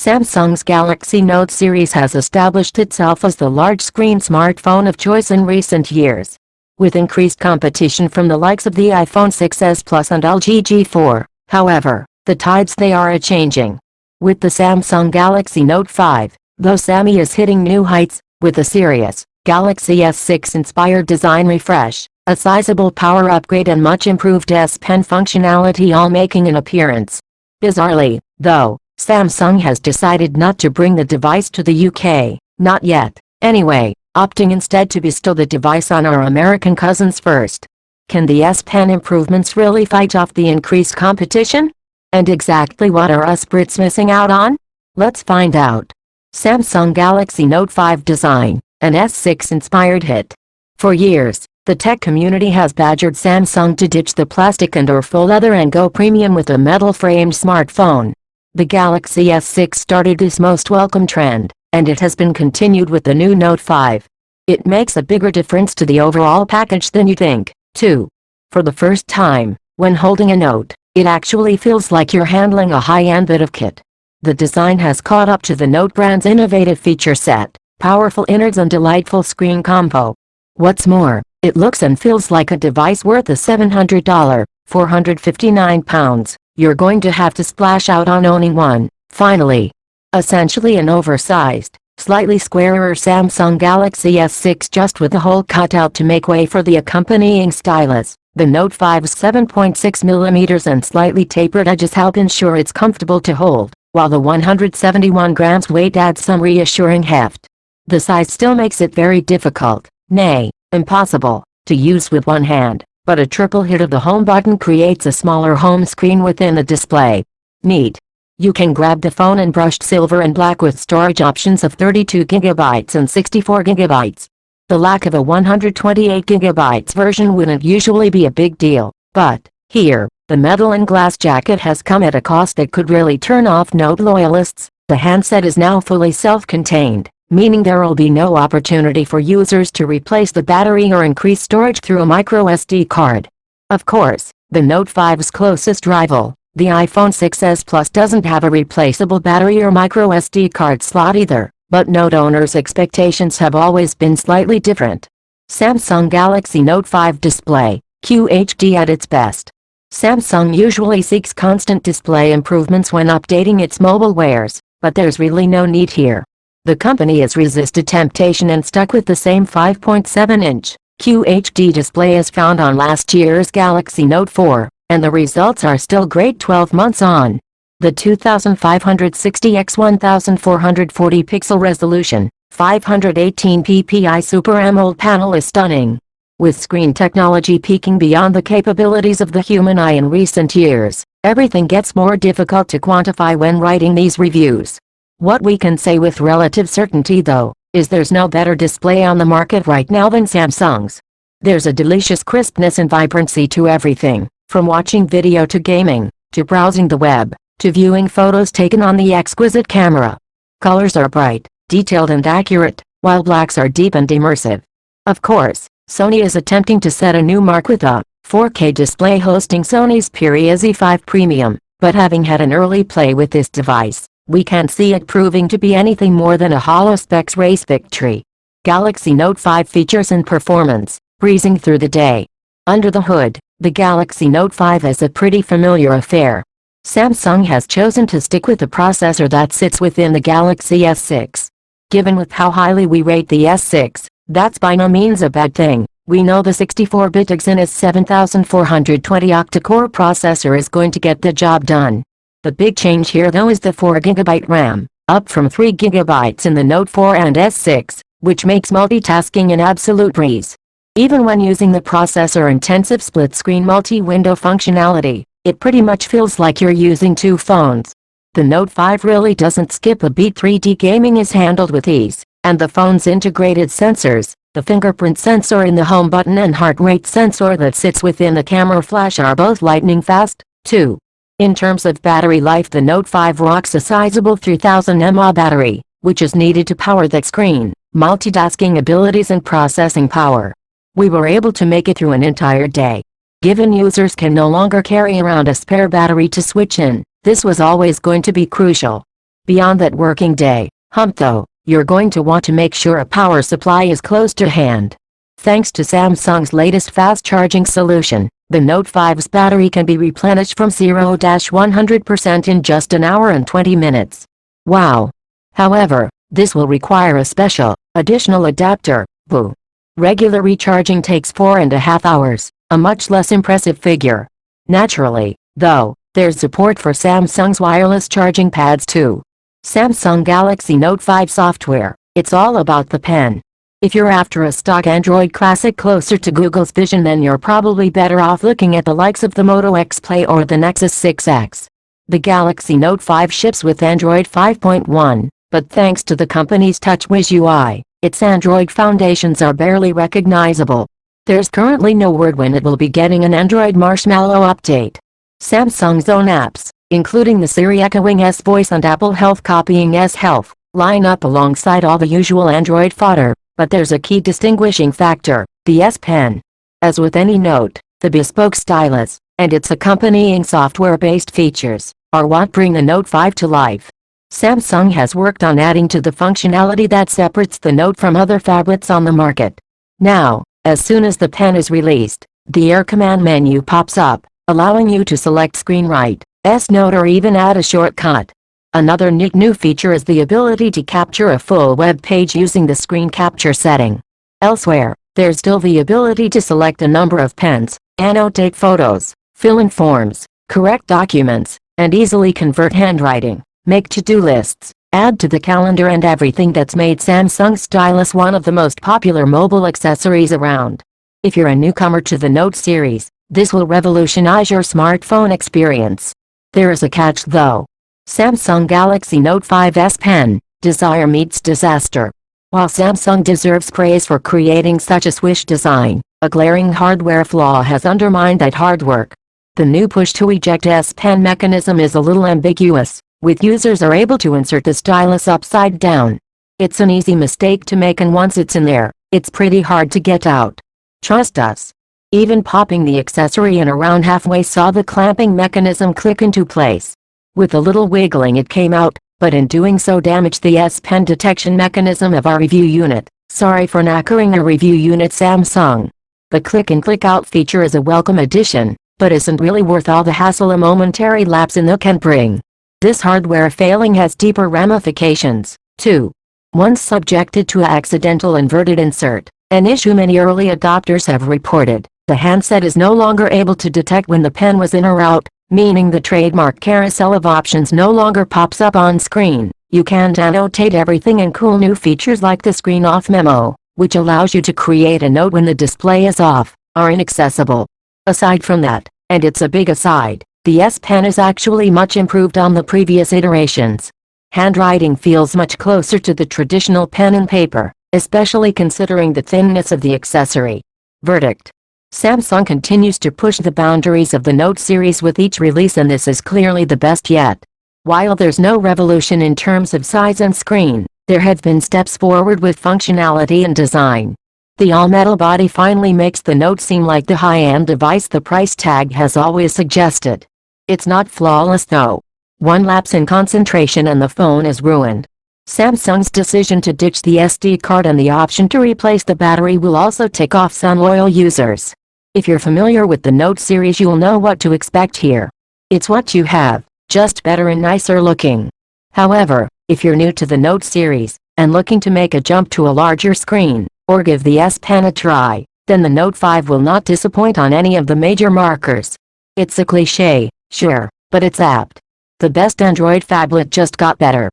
Samsung's Galaxy Note series has established itself as the large-screen smartphone of choice in recent years. With increased competition from the likes of the iPhone 6s Plus and LG G4, however, the tides they are a-changing. With the Samsung Galaxy Note 5, though Sammy is hitting new heights, with a serious Galaxy S6-inspired design refresh, a sizable power upgrade and much improved S Pen functionality all making an appearance. Bizarrely, though, Samsung has decided not to bring the device to the UK, not yet, anyway, opting instead to bestow the device on our American cousins first. Can the S Pen improvements really fight off the increased competition? And exactly what are us Brits missing out on? Let's find out. Samsung Galaxy Note 5 design, an S6-inspired hit. For years, the tech community has badgered Samsung to ditch the plastic and/or faux leather and go premium with a metal-framed smartphone. The Galaxy S6 started this most welcome trend, and it has been continued with the new Note 5. It makes a bigger difference to the overall package than you think, too. For the first time, when holding a Note, it actually feels like you're handling a high-end bit of kit. The design has caught up to the Note brand's innovative feature set, powerful innards and delightful screen combo. What's more, it looks and feels like a device worth the $700, £459, you're going to have to splash out on owning one, finally. Essentially an oversized, slightly squarer Samsung Galaxy S6 just with the hole cut out to make way for the accompanying stylus. The Note 5's 7.6mm and slightly tapered edges help ensure it's comfortable to hold, while the 171 grams weight adds some reassuring heft. The size still makes it very difficult, nay, impossible, to use with one hand, but a triple hit of the home button creates a smaller home screen within the display. Neat. You can grab the phone in brushed silver and black with storage options of 32GB and 64GB. The lack of a 128GB version wouldn't usually be a big deal, but, here, the metal and glass jacket has come at a cost that could really turn off Note loyalists. The handset is now fully self-contained, meaning there will be no opportunity for users to replace the battery or increase storage through a microsd card. Of course, the Note 5's closest rival, the iPhone 6s Plus, doesn't have a replaceable battery or microsd card slot either, but Note owners' expectations have always been slightly different. Samsung Galaxy Note 5 display, QHD at its best. Samsung usually seeks constant display improvements when updating its mobile wares, but there's really no need here. The company has resisted temptation and stuck with the same 5.7-inch QHD display as found on last year's Galaxy Note 4, and the results are still great 12 months on. The 2560 x 1440 pixel resolution, 518 ppi Super AMOLED panel is stunning. With screen technology peaking beyond the capabilities of the human eye in recent years, everything gets more difficult to quantify when writing these reviews. What we can say with relative certainty though, is there's no better display on the market right now than Samsung's. There's a delicious crispness and vibrancy to everything, from watching video to gaming, to browsing the web, to viewing photos taken on the exquisite camera. Colors are bright, detailed and accurate, while blacks are deep and immersive. Of course, Sony is attempting to set a new mark with a 4K display hosting Sony's Xperia Z5 Premium, but having had an early play with this device, we can't see it proving to be anything more than a hollow specs race victory. Galaxy Note 5 features and performance, breezing through the day. Under the hood, the Galaxy Note 5 is a pretty familiar affair. Samsung has chosen to stick with the processor that sits within the Galaxy S6. Given with how highly we rate the S6, that's by no means a bad thing. We know the 64-bit Exynos 7420 octa-core processor is going to get the job done. The big change here though is the 4GB RAM, up from 3GB in the Note 4 and S6, which makes multitasking an absolute breeze. Even when using the processor-intensive split-screen multi-window functionality, it pretty much feels like you're using two phones. The Note 5 really doesn't skip a beat. 3D gaming is handled with ease, and the phone's integrated sensors, the fingerprint sensor in the home button and heart rate sensor that sits within the camera flash, are both lightning fast, too. In terms of battery life, the Note 5 rocks a sizable 3000 mAh battery, which is needed to power the screen, multitasking abilities and processing power. We were able to make it through an entire day. Given users can no longer carry around a spare battery to switch in, this was always going to be crucial. Beyond that working day hump though, you're going to want to make sure a power supply is close to hand. Thanks to Samsung's latest fast charging solution, the Note 5's battery can be replenished from 0-100% in just an hour and 20 minutes. Wow! However, this will require a special, additional adapter. Boo! Regular recharging takes 4.5 hours, a much less impressive figure. Naturally, though, there's support for Samsung's wireless charging pads too. Samsung Galaxy Note 5 software, it's all about the pen. If you're after a stock Android classic closer to Google's vision, then you're probably better off looking at the likes of the Moto X Play or the Nexus 6X. The Galaxy Note 5 ships with Android 5.1, but thanks to the company's TouchWiz UI, its Android foundations are barely recognizable. There's currently no word when it will be getting an Android Marshmallow update. Samsung's own apps, including the Siri echoing S Voice and Apple Health copying S Health, line up alongside all the usual Android fodder. But there's a key distinguishing factor, the S Pen. As with any Note, the bespoke stylus, and its accompanying software-based features, are what bring the Note 5 to life. Samsung has worked on adding to the functionality that separates the Note from other phablets on the market. Now, as soon as the pen is released, the Air command menu pops up, allowing you to select Screen Write, S Note, or even add a shortcut. Another neat new feature is the ability to capture a full web page using the screen capture setting. Elsewhere, there's still the ability to select a number of pens, annotate photos, fill in forms, correct documents, and easily convert handwriting, make to-do lists, add to the calendar, and everything that's made Samsung's stylus one of the most popular mobile accessories around. If you're a newcomer to the Note series, this will revolutionize your smartphone experience. There is a catch though. Samsung Galaxy Note 5 S Pen, desire meets disaster. While Samsung deserves praise for creating such a swish design, a glaring hardware flaw has undermined that hard work. The new push-to-eject S Pen mechanism is a little ambiguous, with users are able to insert the stylus upside down. It's an easy mistake to make, and once it's in there, it's pretty hard to get out. Trust us. Even popping the accessory in around halfway saw the clamping mechanism click into place. With a little wiggling it came out, but in doing so damaged the S Pen detection mechanism of our review unit. Sorry for knackering a review unit, Samsung. The click in click out feature is a welcome addition, but isn't really worth all the hassle a momentary lapse in the can bring. This hardware failing has deeper ramifications, too. Once subjected to accidental inverted insert, an issue many early adopters have reported, the handset is no longer able to detect when the pen was in or out, meaning the trademark carousel of options no longer pops up on screen. You can't annotate everything, and cool new features like the screen off memo, which allows you to create a note when the display is off, are inaccessible. Aside from that, and it's a big aside, the S Pen is actually much improved on the previous iterations. Handwriting feels much closer to the traditional pen and paper, especially considering the thinness of the accessory. Verdict: Samsung continues to push the boundaries of the Note series with each release, and this is clearly the best yet. While there's no revolution in terms of size and screen, there have been steps forward with functionality and design. The all-metal body finally makes the Note seem like the high-end device the price tag has always suggested. It's not flawless though. One lapse in concentration and the phone is ruined. Samsung's decision to ditch the SD card and the option to replace the battery will also tick off some loyal users. If you're familiar with the Note series, you'll know what to expect here. It's what you have, just better and nicer looking. However, if you're new to the Note series, and looking to make a jump to a larger screen, or give the S Pen a try, then the Note 5 will not disappoint on any of the major markers. It's a cliché, sure, but it's apt. The best Android phablet just got better.